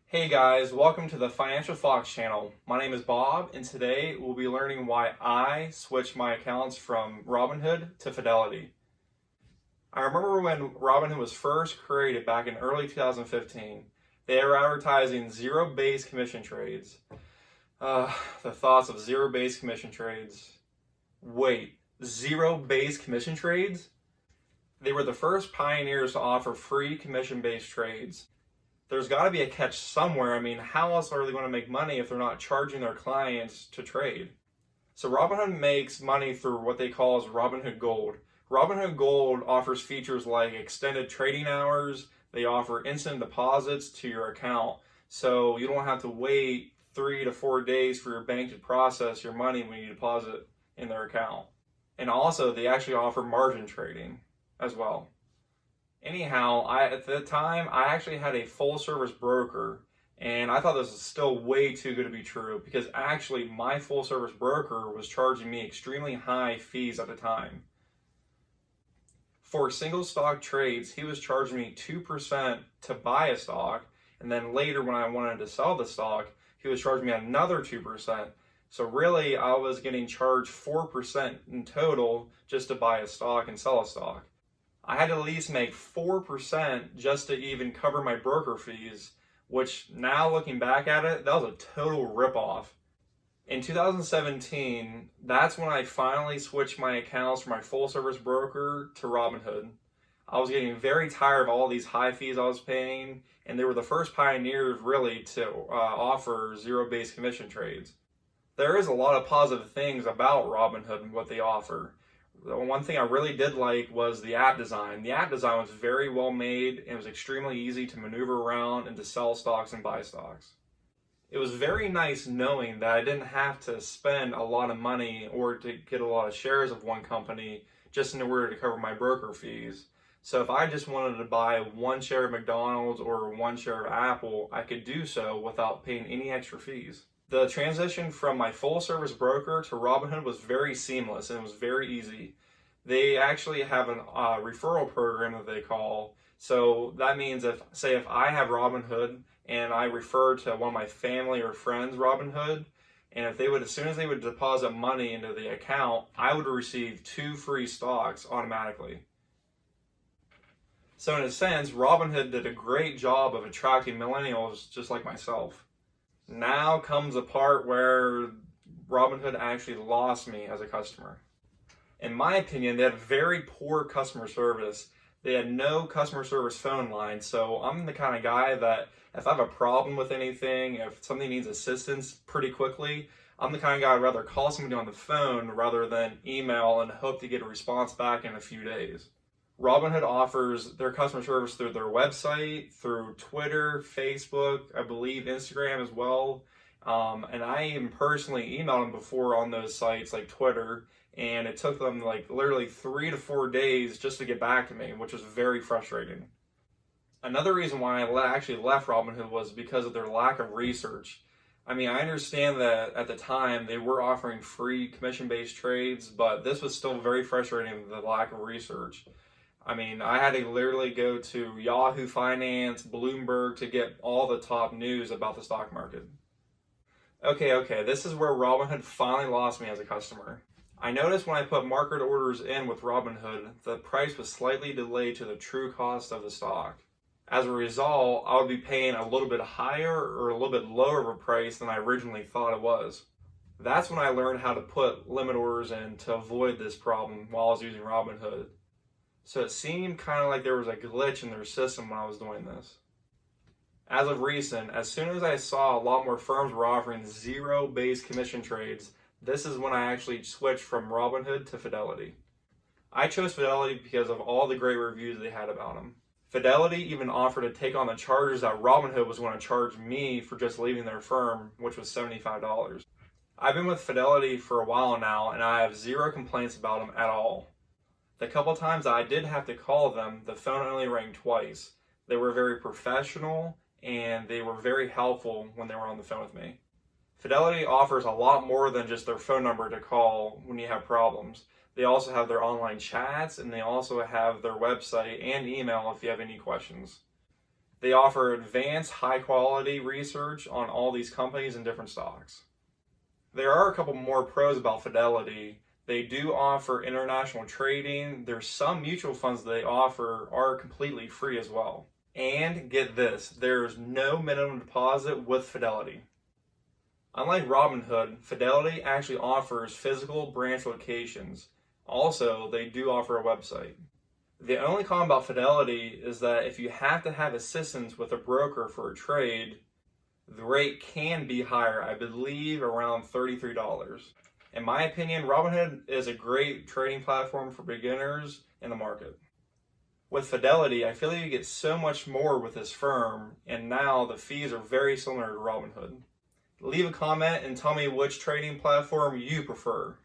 Hey guys, welcome to the Financial Fox channel. My name is Bob, and today we'll be learning why I switched my accounts from Robinhood to Fidelity. I remember when Robinhood was first created back in early 2015. They were advertising zero-based commission trades. The thoughts of zero-based commission trades. Wait, zero-based commission trades? They were the first pioneers to offer free commission-based trades. There's got to be a catch somewhere. I mean, how else are they going to make money if they're not charging their clients to trade? So Robinhood makes money through what they call as Robinhood Gold. Robinhood Gold offers features like extended trading hours. They offer instant deposits to your account, so you don't have to wait 3 to 4 days for your bank to process your money when you deposit in their account. And also, they actually offer margin trading as well. Anyhow, at the time, I actually had a full-service broker, and I thought this was still way too good to be true because actually my full-service broker was charging me extremely high fees at the time. For single stock trades, he was charging me 2% to buy a stock, and then later when I wanted to sell the stock, he was charging me another 2%. So really, I was getting charged 4% in total just to buy a stock and sell a stock. I had to at least make 4% just to even cover my broker fees, which now looking back at it, that was a total ripoff. In 2017, that's when I finally switched my accounts from my full service broker to Robinhood. I was getting very tired of all these high fees I was paying, and they were the first pioneers really to offer zero-based commission trades. There is a lot of positive things about Robinhood and what they offer. The one thing I really did like was the app design. The app design was very well made and it was extremely easy to maneuver around and to sell stocks and buy stocks. It was very nice knowing that I didn't have to spend a lot of money or to get a lot of shares of one company just in order to cover my broker fees. So if I just wanted to buy 1 share of McDonald's or 1 share of Apple, I could do so without paying any extra fees. The transition from my full service broker to Robinhood was very seamless and it was very easy. They actually have an referral program that they call. So that means if I have Robinhood and I refer to one of my family or friends Robinhood, and if they would, as soon as they would deposit money into the account, I would receive 2 free stocks automatically. So in a sense, Robinhood did a great job of attracting millennials just like myself. Now comes a part where Robinhood actually lost me as a customer. In my opinion, they had very poor customer service. They had no customer service phone line, so I'm the kind of guy that if I have a problem with anything, if something needs assistance pretty quickly, I'm the kind of guy I'd rather call somebody on the phone rather than email and hope to get a response back in a few days. Robinhood offers their customer service through their website, through Twitter, Facebook, I believe Instagram as well. And I even personally emailed them before on those sites like Twitter, and it took them like literally 3 to 4 days just to get back to me, which was very frustrating. Another reason why I actually left Robinhood was because of their lack of research. I mean, I understand that at the time they were offering free commission-based trades, but this was still very frustrating, the lack of research. I mean, I had to literally go to Yahoo Finance, Bloomberg to get all the top news about the stock market. Okay, this is where Robinhood finally lost me as a customer. I noticed when I put market orders in with Robinhood, the price was slightly delayed to the true cost of the stock. As a result, I would be paying a little bit higher or a little bit lower of a price than I originally thought it was. That's when I learned how to put limit orders in to avoid this problem while I was using Robinhood. So it seemed kind of like there was a glitch in their system when I was doing this. As of recent, as soon as I saw a lot more firms were offering zero-based commission trades, this is when I actually switched from Robinhood to Fidelity. I chose Fidelity because of all the great reviews they had about them. Fidelity even offered to take on the charges that Robinhood was going to charge me for just leaving their firm, which was $75. I've been with Fidelity for a while now, and I have zero complaints about them at all. The couple times I did have to call them, the phone only rang twice. They were very professional and they were very helpful when they were on the phone with me. Fidelity offers a lot more than just their phone number to call when you have problems. They also have their online chats and they also have their website and email if you have any questions. They offer advanced high quality research on all these companies and different stocks. There are a couple more pros about Fidelity. They do offer international trading. There's some mutual funds that they offer are completely free as well. And get this, there's no minimum deposit with Fidelity. Unlike Robinhood, Fidelity actually offers physical branch locations. Also, they do offer a website. The only con about Fidelity is that if you have to have assistance with a broker for a trade, the rate can be higher, I believe around $33. In my opinion, Robinhood is a great trading platform for beginners in the market. With Fidelity, I feel like you get so much more with this firm, and now the fees are very similar to Robinhood. Leave a comment and tell me which trading platform you prefer.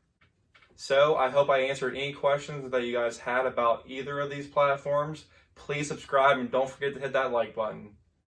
So I hope I answered any questions that you guys had about either of these platforms. Please subscribe and don't forget to hit that like button.